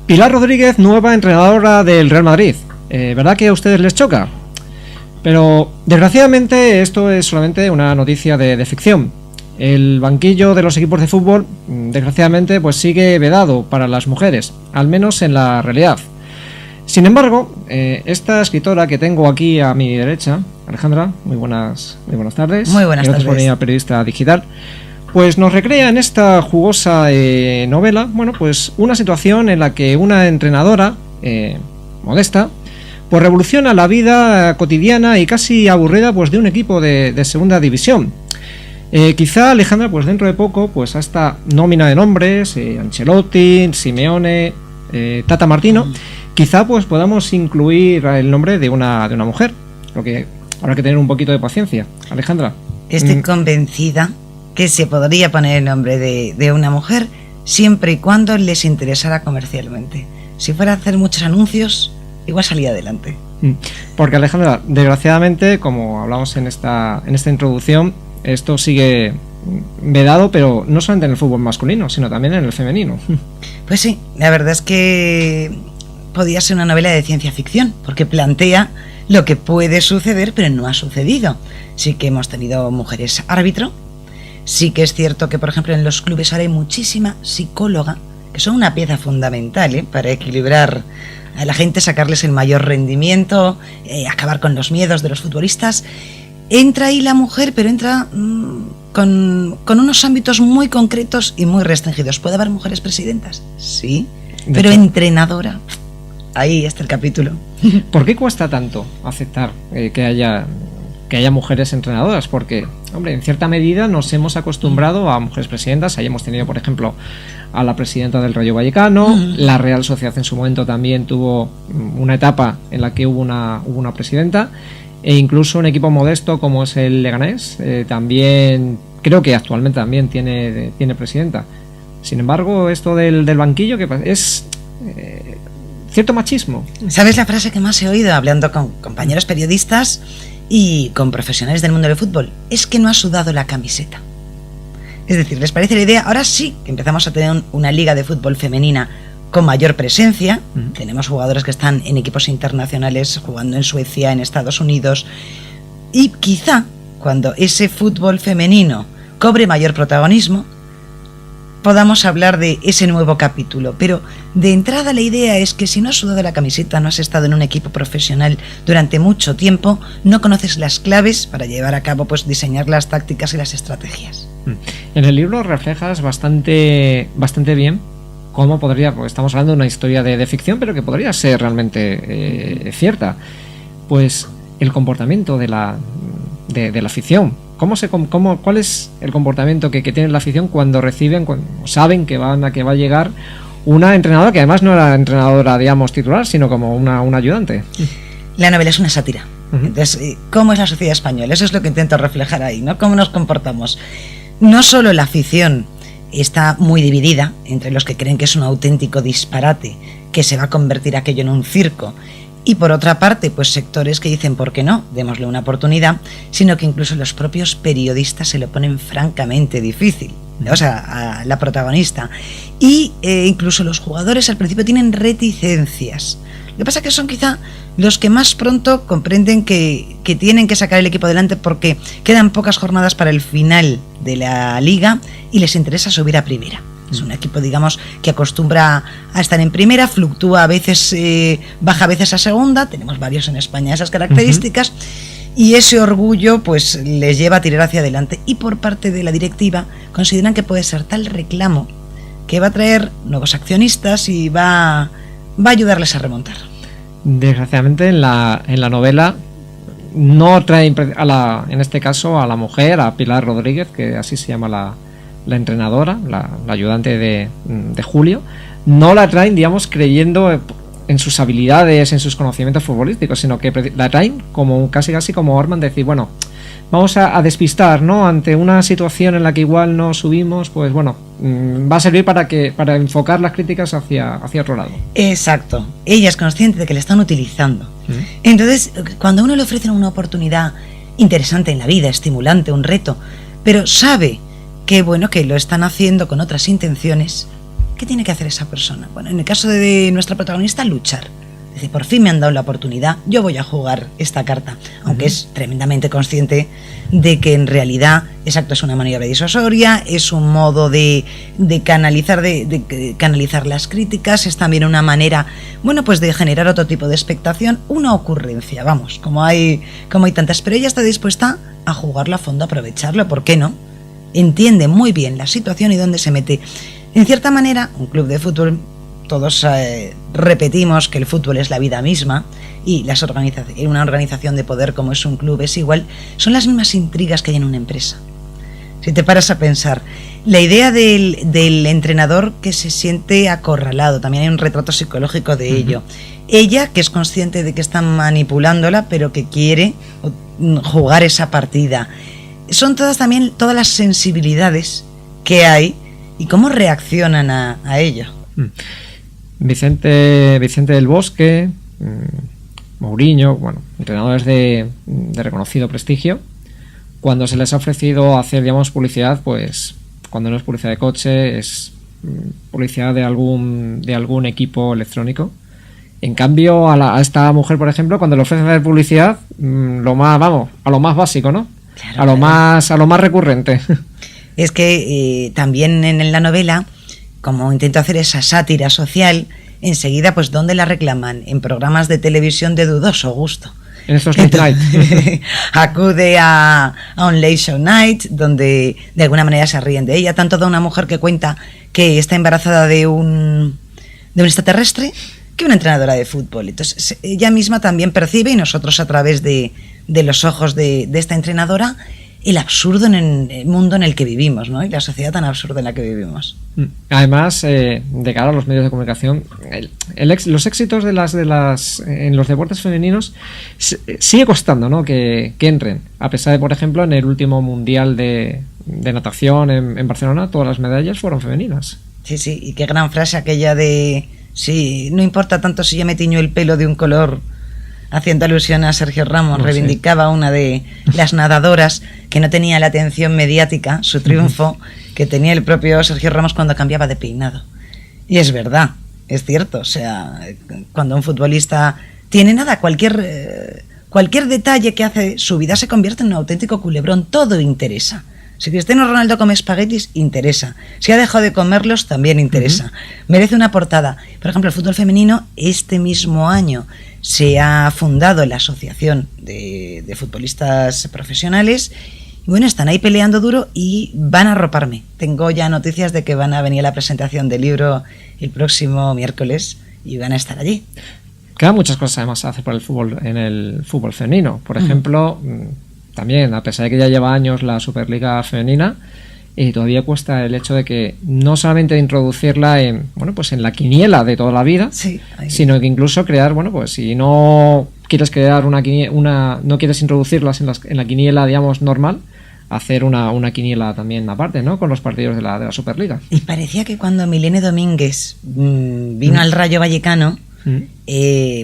Pilar Rodríguez, nueva entrenadora del Real Madrid. ¿Verdad que a ustedes les choca? Pero desgraciadamente esto es solamente una noticia de ficción. El banquillo de los equipos de fútbol, desgraciadamente, pues sigue vedado para las mujeres, al menos en la realidad. Sin embargo, esta escritora que tengo aquí a mi derecha, Alejandra, muy buenas tardes. Muy buenas tardes. Gracias, periodista digital. Pues nos recrea en esta jugosa novela, bueno, pues una situación en la que una entrenadora modesta, pues revoluciona la vida cotidiana y casi aburrida, pues de un equipo de segunda división. Quizá, Alejandra, pues dentro de poco, pues a esta nómina de nombres, Ancelotti, Simeone, Tata Martino, quizá pues podamos incluir el nombre de una mujer, lo que habrá que tener un poquito de paciencia. Alejandra. Estoy convencida que se podría poner el nombre de una mujer siempre y cuando les interesara comercialmente. Si fuera a hacer muchos anuncios, igual salía adelante. Porque, Alejandra, desgraciadamente, como hablamos en esta introducción, esto sigue vedado, pero no solamente en el fútbol masculino, sino también en el femenino. Pues sí, la verdad es que podía ser una novela de ciencia ficción, porque plantea lo que puede suceder, pero no ha sucedido. Sí que hemos tenido mujeres árbitro. Sí que es cierto que, por ejemplo, en los clubes ahora hay muchísima psicóloga, que son una pieza fundamental para equilibrar a la gente, sacarles el mayor rendimiento, acabar con los miedos de los futbolistas. Entra ahí la mujer, pero entra con unos ámbitos muy concretos y muy restringidos. ¿Puede haber mujeres presidentas? Sí, pero entrenadora, ahí está el capítulo. ¿Por qué cuesta tanto aceptar que haya mujeres entrenadoras? Porque, hombre, en cierta medida nos hemos acostumbrado a mujeres presidentas. Ahí hemos tenido, por ejemplo, a la presidenta del Rayo Vallecano. La Real Sociedad en su momento también tuvo una etapa en la que hubo una presidenta, e incluso un equipo modesto como es el Leganés también, creo que actualmente también tiene presidenta. Sin embargo, esto del banquillo, que es cierto machismo. ¿Sabes la frase que más he oído hablando con compañeros periodistas y con profesionales del mundo del fútbol? Es que no ha sudado la camiseta. Es decir, ¿les parece la idea? Ahora sí que empezamos a tener una liga de fútbol femenina con mayor presencia. Tenemos jugadores que están en equipos internacionales jugando en Suecia, en Estados Unidos, y quizá cuando ese fútbol femenino cobre mayor protagonismo podamos hablar de ese nuevo capítulo. Pero de entrada la idea es que si no has sudado la camiseta, no has estado en un equipo profesional durante mucho tiempo, no conoces las claves para llevar a cabo, pues diseñar las tácticas y las estrategias. En el libro reflejas bastante bien cómo podría, pues estamos hablando de una historia de ficción, pero que podría ser realmente cierta. Pues el comportamiento de la afición. ¿Cuál es el comportamiento que tiene la afición cuando saben que va a llegar una entrenadora que además no era entrenadora, digamos, titular, sino como una ayudante? La novela es una sátira. Entonces, ¿cómo es la sociedad española? Eso es lo que intento reflejar ahí, ¿no? ¿Cómo nos comportamos? No solo la afición está muy dividida entre los que creen que es un auténtico disparate, que se va a convertir aquello en un circo, y por otra parte, pues sectores que dicen, ¿por qué no? Démosle una oportunidad, sino que incluso los propios periodistas se lo ponen francamente difícil, o sea, a la protagonista. Y incluso los jugadores al principio tienen reticencias. Lo que pasa es que son quizá los que más pronto comprenden que tienen que sacar el equipo adelante porque quedan pocas jornadas para el final de la liga y les interesa subir a primera. Es un equipo, digamos, que acostumbra a estar en primera, fluctúa a veces, baja a veces a segunda. Tenemos varios en España esas características. Y ese orgullo pues les lleva a tirar hacia adelante. Y por parte de la directiva consideran que puede ser tal reclamo que va a traer nuevos accionistas y va a ayudarles a remontar. Desgraciadamente en la novela no trae en este caso a la mujer, a Pilar Rodríguez, que así se llama la entrenadora, la ayudante de Julio. No la traen, digamos, creyendo en sus habilidades, en sus conocimientos futbolísticos, sino que la traen como casi como arma de decir, bueno, vamos a despistar, ¿no? Ante una situación en la que igual no subimos, pues bueno, va a servir para enfocar las críticas hacia otro lado. Exacto. Ella es consciente de que le están utilizando. Entonces, cuando a uno le ofrecen una oportunidad interesante en la vida, estimulante, un reto, pero sabe que bueno, que lo están haciendo con otras intenciones, ¿qué tiene que hacer esa persona? Bueno, en el caso de nuestra protagonista, luchar. Dice, por fin me han dado la oportunidad, yo voy a jugar esta carta, aunque es tremendamente consciente de que en realidad, exacto, es una maniobra disuasoria, es un modo de canalizar canalizar las críticas, es también una manera, bueno, pues de generar otro tipo de expectación, una ocurrencia, vamos, como hay tantas, pero ella está dispuesta a jugarlo a fondo, a aprovecharlo, ¿por qué no? Entiende muy bien la situación y dónde se mete. En cierta manera, un club de fútbol, todos repetimos que el fútbol es la vida misma y una organización de poder como es un club es igual, son las mismas intrigas que hay en una empresa. Si te paras a pensar, la idea del entrenador que se siente acorralado, también hay un retrato psicológico de ello. Ella, que es consciente de que están manipulándola, pero que quiere jugar esa partida. Son todas las sensibilidades que hay y cómo reaccionan a ello. Vicente del Bosque, Mourinho, bueno, entrenadores de reconocido prestigio, cuando se les ha ofrecido hacer, digamos, publicidad, pues cuando no es publicidad de coche, es publicidad de algún equipo electrónico. En cambio, a esta mujer, por ejemplo, cuando le ofrecen hacer publicidad, a lo más básico, ¿no? Claro, a lo más recurrente. Es que también en la novela, como intento hacer esa sátira social, enseguida, pues, ¿dónde la reclaman? En programas de televisión de dudoso gusto. En estos late night. Acude a un late show night, donde de alguna manera se ríen de ella, tanto de una mujer que cuenta que está embarazada de un extraterrestre, que una entrenadora de fútbol. Entonces, ella misma también percibe, y nosotros a través de los ojos de esta entrenadora, el absurdo en el mundo en el que vivimos, ¿no? Y la sociedad tan absurda en la que vivimos. Además, de cara a los medios de comunicación, los éxitos en los deportes femeninos sigue costando, ¿no? que entren. A pesar de, por ejemplo, en el último mundial de natación en Barcelona, todas las medallas fueron femeninas. Sí, y qué gran frase aquella de, sí, no importa tanto si yo me tiño el pelo de un color, haciendo alusión a Sergio Ramos, reivindicaba una de las nadadoras que no tenía la atención mediática, su triunfo, que tenía el propio Sergio Ramos cuando cambiaba de peinado. Y es verdad, es cierto, o sea, cuando un futbolista tiene cualquier detalle que hace, su vida se convierte en un auténtico culebrón, todo interesa. Si Cristiano Ronaldo come espaguetis, interesa. Si ha dejado de comerlos, también interesa. Merece una portada. Por ejemplo, el fútbol femenino, este mismo año se ha fundado la Asociación de Futbolistas Profesionales. Y bueno, están ahí peleando duro y van a arroparme. Tengo ya noticias de que van a venir a la presentación del libro el próximo miércoles y van a estar allí. Quedan muchas cosas además a hacer por el fútbol, en el fútbol femenino. Por ejemplo, también, a pesar de que ya lleva años la Superliga femenina, todavía cuesta el hecho de que no solamente introducirla en la quiniela de toda la vida, sino que incluso crear, pues si no quieres crear no quieres introducirlas en la quiniela, digamos, normal, hacer una quiniela también aparte, ¿no? Con los partidos de la Superliga. Y parecía que cuando Milene Domínguez vino al Rayo Vallecano,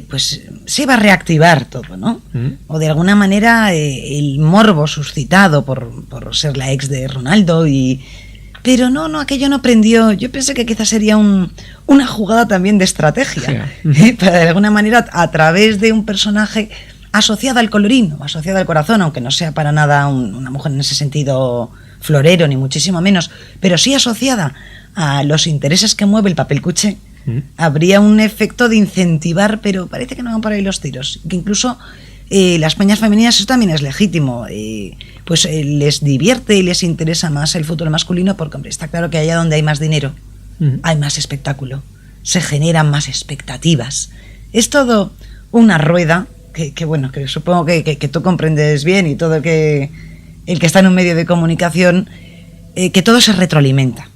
pues se iba a reactivar todo, ¿no? O de alguna manera el morbo suscitado por ser la ex de Ronaldo, pero no, aquello no prendió. Yo pensé que quizás sería una jugada también de estrategia, para de alguna manera, a través de un personaje asociada al colorín, asociada al corazón, aunque no sea para nada una mujer en ese sentido florero, ni muchísimo menos, pero sí asociada a los intereses que mueve el papel cuché, habría un efecto de incentivar, pero parece que no van por ahí los tiros, que incluso las peñas femeninas, eso también es legítimo, pues les divierte y les interesa más el fútbol masculino, porque hombre, está claro que allá donde hay más dinero, hay más espectáculo, se generan más expectativas, es todo una rueda que bueno, que supongo que tú comprendes bien, y todo el que está en un medio de comunicación, que todo se retroalimenta.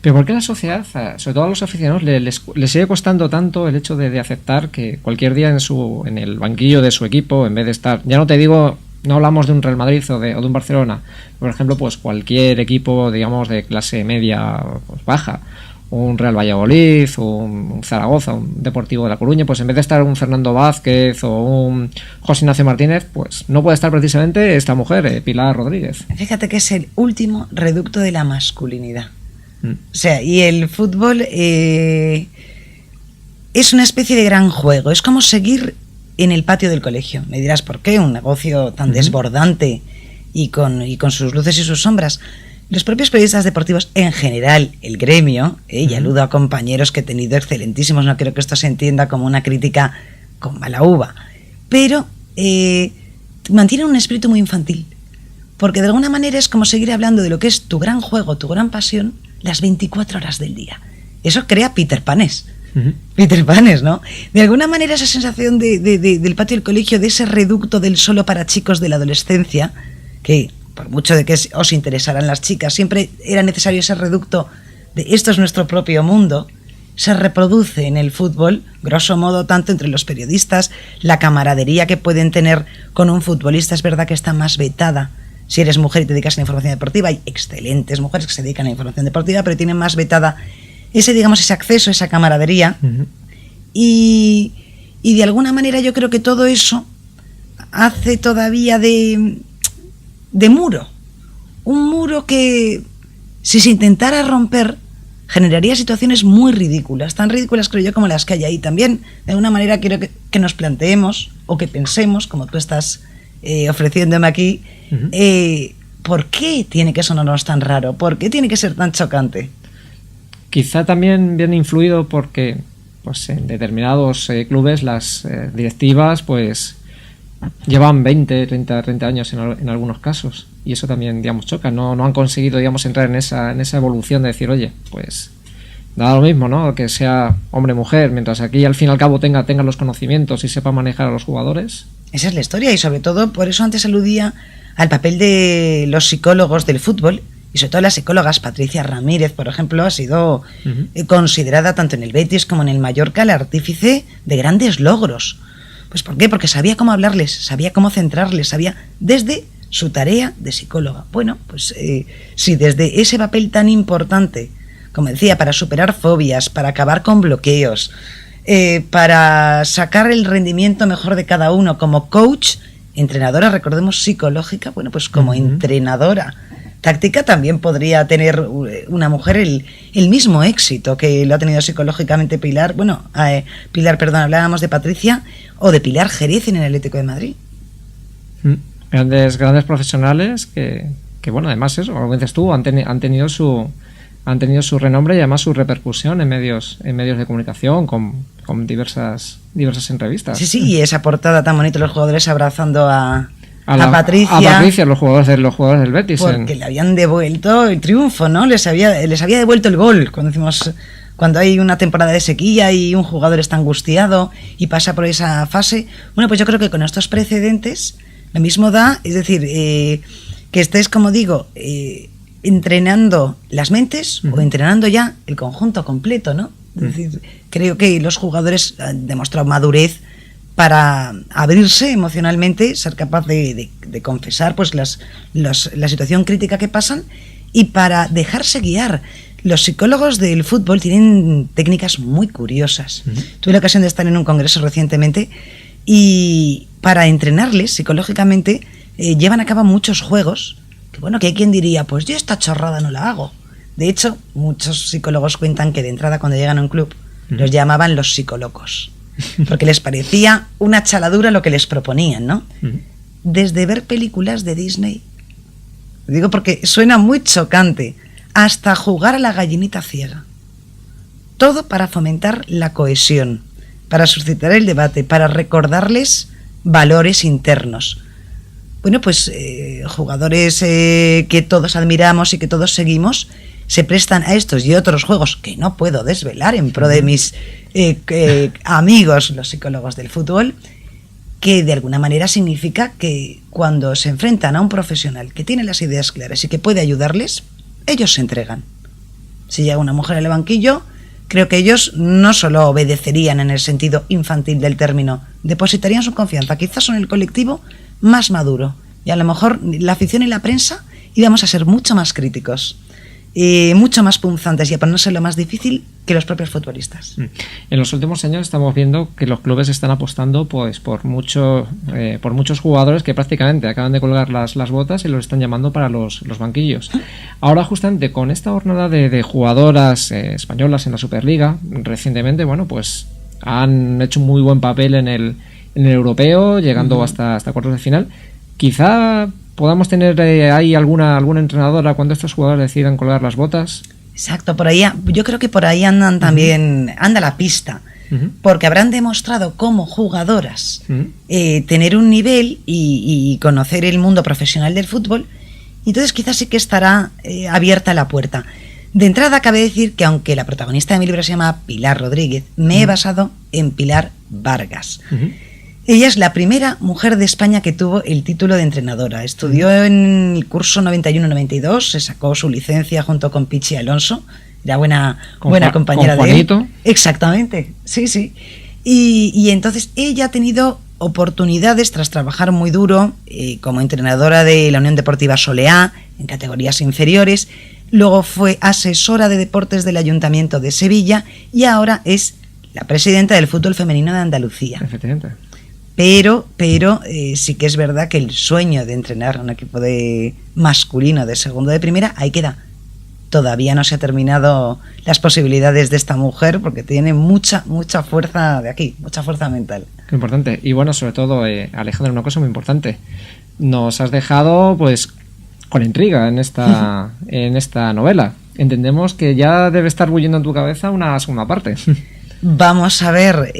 Pero ¿por qué a la sociedad, sobre todo a los aficionados, les sigue costando tanto el hecho de aceptar que cualquier día en el banquillo de su equipo, en vez de estar, ya no te digo, no hablamos de un Real Madrid o de un Barcelona, por ejemplo, pues cualquier equipo, digamos, de clase media, pues baja, un Real Valladolid, un Zaragoza, un Deportivo de La Coruña, pues en vez de estar un Fernando Vázquez o un José Ignacio Martínez, pues no puede estar precisamente esta mujer, Pilar Rodríguez. Fíjate que es el último reducto de la masculinidad. O sea, y el fútbol es una especie de gran juego. Es como seguir en el patio del colegio. Me dirás, ¿por qué? Un negocio tan desbordante y con sus luces y sus sombras. Los propios periodistas deportivos en general, el gremio, y aludo a compañeros que he tenido excelentísimos, no quiero que esto se entienda como una crítica con mala uva, pero mantienen un espíritu muy infantil, porque de alguna manera es como seguir hablando de lo que es tu gran juego, tu gran pasión, las 24 horas del día. Eso crea Peter Panes. Peter Panes, ¿no? De alguna manera esa sensación del patio del colegio, de ese reducto del solo para chicos de la adolescencia, que por mucho de que os interesaran las chicas, siempre era necesario ese reducto de esto es nuestro propio mundo, se reproduce en el fútbol, grosso modo, tanto entre los periodistas, la camaradería que pueden tener con un futbolista, es verdad que está más vetada. Si eres mujer y te dedicas a la información deportiva, hay excelentes mujeres que se dedican a la información deportiva, pero tienen más vetada ese acceso, esa camaradería. Y de alguna manera yo creo que todo eso hace todavía de muro. Un muro que, si se intentara romper, generaría situaciones muy ridículas, tan ridículas creo yo como las que hay ahí. También, de alguna manera, quiero que nos planteemos o que pensemos, como tú estás ofreciéndome aquí, ¿por qué tiene que sonarnos tan raro? ¿Por qué tiene que ser tan chocante? Quizá también viene influido porque pues en determinados clubes las directivas pues llevan 20, 30 años en algunos casos, y eso también, digamos, choca. No han conseguido, digamos, entrar en esa evolución de decir, oye, pues da lo mismo, ¿no? Que sea hombre o mujer, mientras aquí al fin y al cabo tenga los conocimientos y sepa manejar a los jugadores. Esa es la historia, y sobre todo por eso antes aludía al papel de los psicólogos del fútbol, y sobre todo las psicólogas. Patricia Ramírez, por ejemplo, ha sido considerada tanto en el Betis como en el Mallorca el artífice de grandes logros. Pues ¿por qué? Porque sabía cómo hablarles, sabía cómo centrarles, sabía desde su tarea de psicóloga. Bueno, pues si desde ese papel tan importante, como decía, para superar fobias, para acabar con bloqueos, para sacar el rendimiento mejor de cada uno, como coach, entrenadora, recordemos, psicológica, bueno, pues como entrenadora táctica también podría tener una mujer el mismo éxito que lo ha tenido psicológicamente Pilar. Bueno, Pilar, perdón, hablábamos de Patricia o de Pilar Jerez en el Atlético de Madrid. Grandes profesionales que bueno, además eso, como dices tú, han tenido su renombre y además su repercusión en medios de comunicación con diversas entrevistas. Sí, y esa portada tan bonita, los jugadores abrazando a Patricia, los jugadores del Betis, porque le habían devuelto el triunfo, ¿no? Les había devuelto el gol. Cuando hay una temporada de sequía y un jugador está angustiado y pasa por esa fase, bueno, pues yo creo que con estos precedentes lo mismo da, es decir, que estés, como digo, entrenando las mentes o entrenando ya el conjunto completo, ¿no? Es decir, creo que los jugadores han demostrado madurez para abrirse emocionalmente, ser capaz de confesar pues la situación crítica que pasan y para dejarse guiar. Los psicólogos del fútbol tienen técnicas muy curiosas. Tuve la ocasión de estar en un congreso recientemente y para entrenarles psicológicamente llevan a cabo muchos juegos que, bueno, que hay quien diría, pues yo esta chorrada no la hago. De hecho, muchos psicólogos cuentan que de entrada cuando llegan a un club los llamaban los psicólogos, porque les parecía una chaladura lo que les proponían, ¿no? Desde ver películas de Disney, digo porque suena muy chocante, hasta jugar a la gallinita ciega. Todo para fomentar la cohesión, para suscitar el debate, para recordarles valores internos. Bueno, pues jugadores que todos admiramos y que todos seguimos se prestan a estos y otros juegos que no puedo desvelar en pro de mis amigos, los psicólogos del fútbol, que de alguna manera significa que cuando se enfrentan a un profesional que tiene las ideas claras y que puede ayudarles, ellos se entregan. Si llega una mujer al banquillo, creo que ellos no solo obedecerían en el sentido infantil del término, depositarían su confianza, quizás en el colectivo más maduro, y a lo mejor la afición y la prensa íbamos a ser mucho más críticos. mucho más punzantes y a ponérselo más difícil que los propios futbolistas. En los últimos años estamos viendo que los clubes están apostando pues por muchos jugadores que prácticamente acaban de colgar las botas y los están llamando para los banquillos. Ahora justamente con esta jornada de jugadoras españolas en la Superliga, recientemente, bueno, pues han hecho un muy buen papel en el europeo, llegando hasta cuartos de final. Quizá podamos tener ahí alguna entrenadora cuando estos jugadores decidan colgar las botas. Exacto, por ahí, yo creo que por ahí andan también, anda la pista, porque habrán demostrado como jugadoras tener un nivel y conocer el mundo profesional del fútbol, y entonces quizás sí que estará abierta la puerta. De entrada cabe decir que aunque la protagonista de mi libro se llama Pilar Rodríguez, me he basado en Pilar Vargas. Ella es la primera mujer de España que tuvo el título de entrenadora. Estudió en el curso 91-92, se sacó su licencia junto con Pichi Alonso, era buena compañera de él. Exactamente, sí. Y entonces ella ha tenido oportunidades tras trabajar muy duro como entrenadora de la Unión Deportiva Soleá en categorías inferiores, luego fue asesora de deportes del Ayuntamiento de Sevilla y ahora es la presidenta del fútbol femenino de Andalucía. Efectivamente. Pero sí que es verdad que el sueño de entrenar a un equipo masculino de segundo de primera, ahí queda. Todavía no se ha terminado las posibilidades de esta mujer porque tiene mucha fuerza de aquí, mucha fuerza mental. Qué importante. Y bueno, sobre todo, Alejandra, una cosa muy importante. Nos has dejado pues con intriga en esta novela. Entendemos que ya debe estar bulliendo en tu cabeza una segunda parte. Vamos a ver...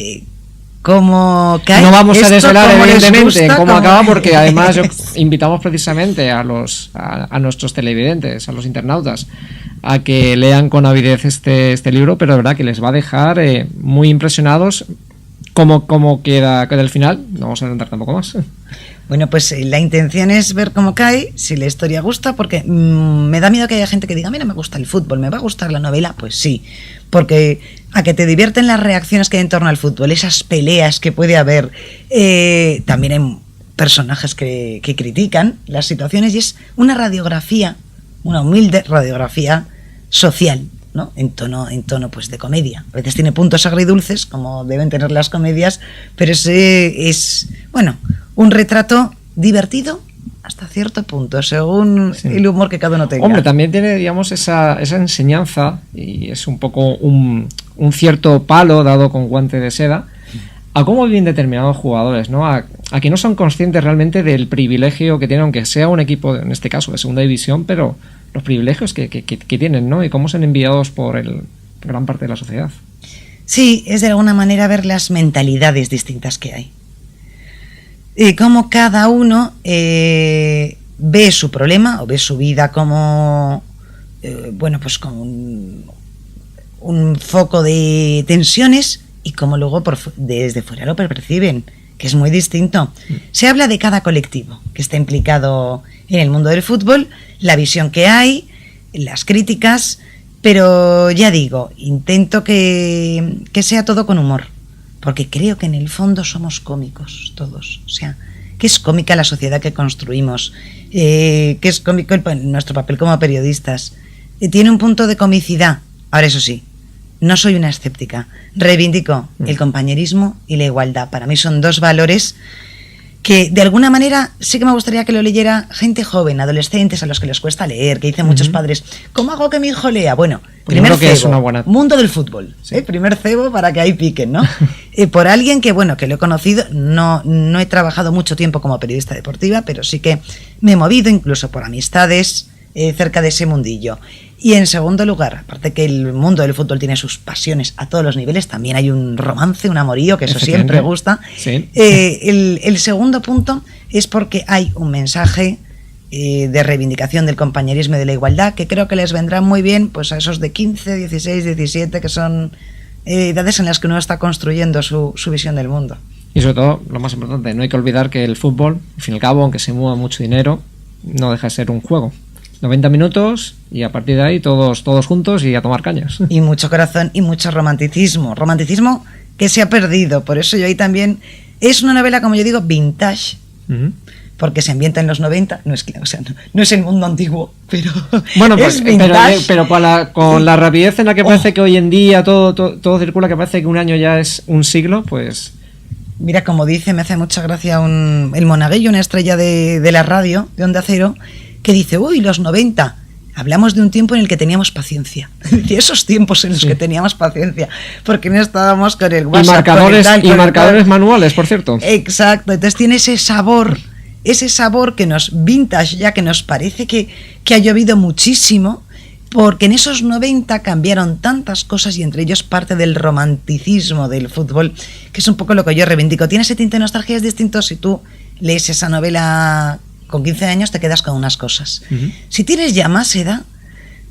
¿Cómo cae? No vamos a desvelar evidentemente cómo acaba, porque además invitamos precisamente a nuestros televidentes, a los internautas, a que lean con avidez este libro, pero de verdad que les va a dejar muy impresionados cómo queda el final. No vamos a adelantar tampoco más. Bueno, pues la intención es ver cómo cae, si la historia gusta, porque me da miedo que haya gente que diga, mira, me gusta el fútbol, ¿me va a gustar la novela? Pues sí, porque a que te divierten las reacciones que hay en torno al fútbol, esas peleas que puede haber, también hay personajes que critican las situaciones, y es una radiografía, una humilde radiografía social, ¿no? En tono pues de comedia. A veces tiene puntos agridulces, como deben tener las comedias, pero es un retrato divertido hasta cierto punto, según el humor que cada uno tenga. Hombre, también tiene, digamos, esa enseñanza, y es un poco un cierto palo dado con guante de seda a cómo viven determinados jugadores, ¿no? A que no son conscientes realmente del privilegio que tienen, aunque sea un equipo, en este caso, de segunda división, pero los privilegios que tienen, ¿no? Y cómo son enviados por gran parte de la sociedad. Sí, es de alguna manera ver las mentalidades distintas que hay. Y cómo cada uno ve su problema o ve su vida como, pues como un foco de tensiones, y cómo luego desde fuera lo perciben, que es muy distinto. Se habla de cada colectivo que está implicado en el mundo del fútbol, la visión que hay, las críticas, pero ya digo, intento que sea todo con humor, porque creo que en el fondo somos cómicos todos. O sea, que es cómica la sociedad que construimos, que es cómico nuestro papel como periodistas. Tiene un punto de comicidad. Ahora, eso sí, no soy una escéptica. Reivindico el compañerismo y la igualdad. Para mí son dos valores que de alguna manera sí que me gustaría que lo leyera gente joven, adolescentes a los que les cuesta leer, que dicen muchos padres, ¿cómo hago que mi hijo lea? Bueno, pues primer cebo, es una buena... mundo del fútbol, sí. Primer cebo para que ahí piquen, ¿no? Por alguien que, que lo he conocido, no he trabajado mucho tiempo como periodista deportiva, pero sí que me he movido incluso por amistades cerca de ese mundillo. Y en segundo lugar, aparte que el mundo del fútbol tiene sus pasiones a todos los niveles, también hay un romance, un amorío, que eso siempre gusta. Sí. El segundo punto es porque hay un mensaje de reivindicación del compañerismo y de la igualdad que creo que les vendrá muy bien pues a esos de 15, 16, 17, que son edades en las que uno está construyendo su visión del mundo. Y sobre todo, lo más importante, no hay que olvidar que el fútbol, al fin y al cabo, aunque se mueva mucho dinero, no deja de ser un juego. 90 minutos y a partir de ahí todos juntos y a tomar cañas. Y mucho corazón y mucho romanticismo. Romanticismo que se ha perdido. Por eso yo ahí también... Es una novela, como yo digo, vintage. porque se ambienta en los 90, no es, o sea, no es el mundo antiguo, pero bueno, pues, es vintage. pero con la rapidez en la que parece que hoy en día todo circula, que parece que un año ya es un siglo, pues... Mira, como dice, me hace mucha gracia el monaguillo, una estrella de la radio, de Onda Cero, que dice, uy, los 90... Hablamos de un tiempo en el que teníamos paciencia. Y esos tiempos en los que teníamos paciencia. Porque no estábamos con el WhatsApp. Y marcadores manuales, por cierto. Exacto. Entonces tiene ese sabor que nos vintage, ya que nos parece que ha llovido muchísimo. Porque en esos 90 cambiaron tantas cosas y entre ellos parte del romanticismo del fútbol, que es un poco lo que yo reivindico. Tiene ese tinte de nostalgia, es distinto si tú lees esa novela... Con 15 años te quedas con unas cosas. Uh-huh. Si tienes ya más edad,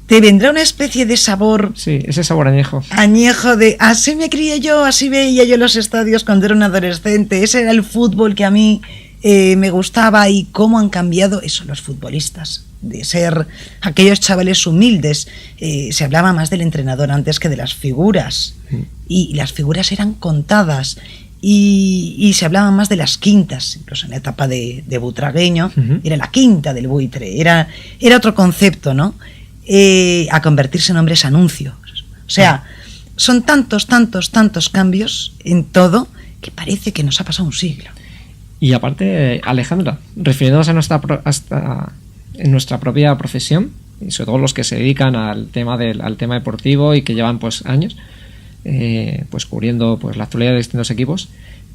te vendrá una especie de sabor... Sí, ese sabor añejo. Añejo de, así me crié yo, así veía yo los estadios cuando era un adolescente. Ese era el fútbol que a mí me gustaba y cómo han cambiado eso los futbolistas. De ser aquellos chavales humildes. Se hablaba más del entrenador antes que de las figuras. Uh-huh. Y las figuras eran contadas. Y se hablaba más de las quintas, incluso en la etapa de Butragueño, uh-huh. Era la quinta del buitre, era otro concepto, ¿no? A convertirse en hombres anuncio. O sea, son tantos cambios en todo que parece que nos ha pasado un siglo. Y aparte, Alejandra, refiriéndonos a en nuestra propia profesión, y sobre todo los que se dedican al tema deportivo y que llevan pues años, pues cubriendo pues la actualidad de distintos equipos,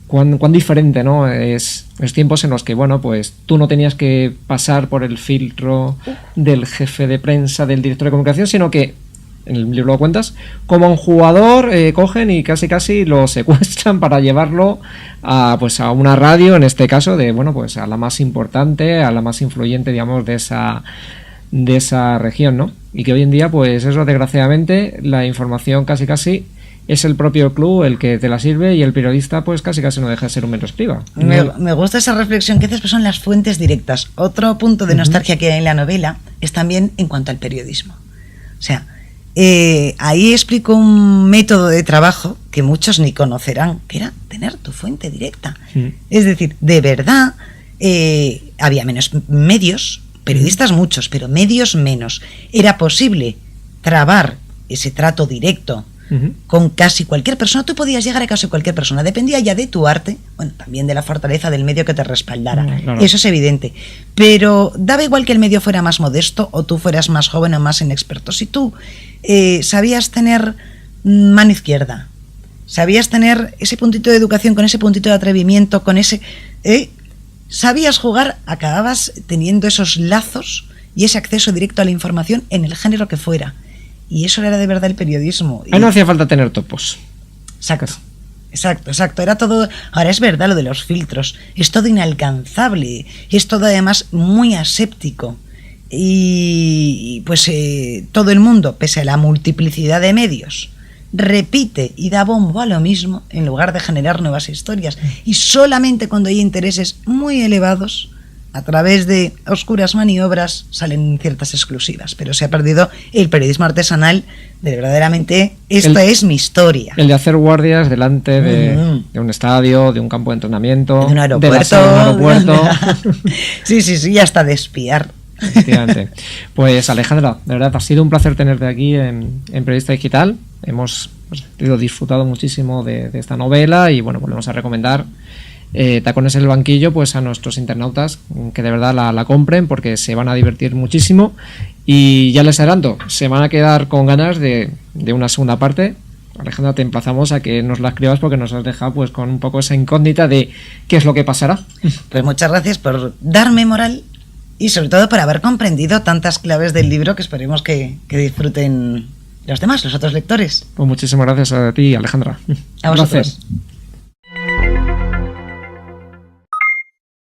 cuán diferente, ¿no? Es tiempos en los que, bueno, pues tú no tenías que pasar por el filtro del jefe de prensa, del director de comunicación, sino que en el libro lo cuentas, como a un jugador cogen y casi lo secuestran para llevarlo a una radio, en este caso de, bueno, pues a la más importante, a la más influyente, digamos, de esa región, ¿no? Y que hoy en día, pues eso, desgraciadamente, la información casi es el propio club el que te la sirve y el periodista pues casi no deja de ser un mero escriba. Me gusta esa reflexión que haces, pues son las fuentes directas. Otro punto de nostalgia que hay en la novela es también en cuanto al periodismo. O sea, ahí explico un método de trabajo que muchos ni conocerán, que era tener tu fuente directa. Es decir, de verdad, había menos medios, periodistas muchos, pero medios menos. Era posible trabar ese trato directo con casi cualquier persona. Tú podías llegar a casi cualquier persona, dependía ya de tu arte, bueno, también de la fortaleza del medio que te respaldara, claro. Eso es evidente, pero daba igual que el medio fuera más modesto o tú fueras más joven o más inexperto. Si tú sabías tener mano izquierda, sabías tener ese puntito de educación, con ese puntito de atrevimiento, con ese sabías jugar, acababas teniendo esos lazos y ese acceso directo a la información en el género que fuera. Y eso era de verdad el periodismo. Ahí no hacía falta tener topos. Exacto. Era todo. Ahora es verdad lo de los filtros. Es todo inalcanzable. Es todo además muy aséptico. Y pues todo el mundo, pese a la multiplicidad de medios, repite y da bombo a lo mismo en lugar de generar nuevas historias. Y solamente cuando hay intereses muy elevados, a través de oscuras maniobras, salen ciertas exclusivas, pero se ha perdido el periodismo artesanal de verdaderamente, esta es mi historia. El de hacer guardias delante de un estadio, de un campo de entrenamiento, de un aeropuerto. Sí, hasta de espiar. Efectivamente. Pues Alejandra, de verdad ha sido un placer tenerte aquí en Periodista Digital. Hemos disfrutado muchísimo de esta novela y bueno, volvemos a recomendar Tacones en el banquillo pues a nuestros internautas que de verdad la compren porque se van a divertir muchísimo y ya les adelanto, se van a quedar con ganas de una segunda parte. Alejandra, te emplazamos a que nos la escribas porque nos has dejado pues con un poco esa incógnita de qué es lo que pasará. Pues muchas gracias por darme moral y sobre todo por haber comprendido tantas claves del libro que esperemos que disfruten los demás, los otros lectores. Pues muchísimas gracias a ti, Alejandra. A vosotros.